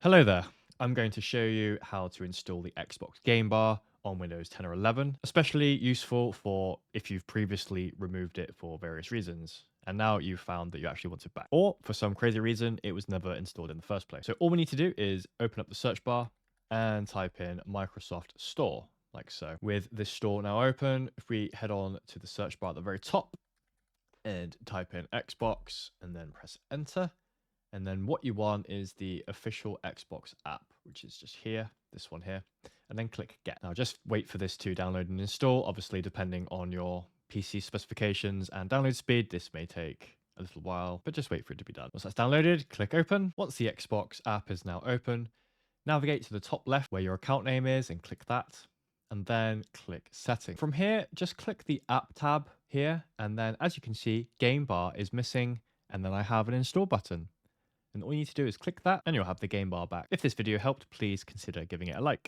Hello there. I'm going to show you how to install the Xbox Game Bar on Windows 10 or 11, especially useful for if you've previously removed it for various reasons, and now you've found that you actually want it back. Or for some crazy reason, it was never installed in the first place. So all we need to do is open up the search bar and type in Microsoft Store, like so. With this store now open, if we head on to the search bar at the very top and type in Xbox and then press enter, and then what you want is the official Xbox app, which is just here, this one here, and then click get. Now just wait for this to download and install. Obviously, depending on your PC specifications and download speed, this may take a little while, but just wait for it to be done. Once that's downloaded, click open. Once the Xbox app is now open, navigate to the top left where your account name is and click that, and then click setting. From here, just click the app tab here, and then as you can see, Game Bar is missing, and then I have an install button. And all you need to do is click that and you'll have the game bar back. If this video helped, please consider giving it a like.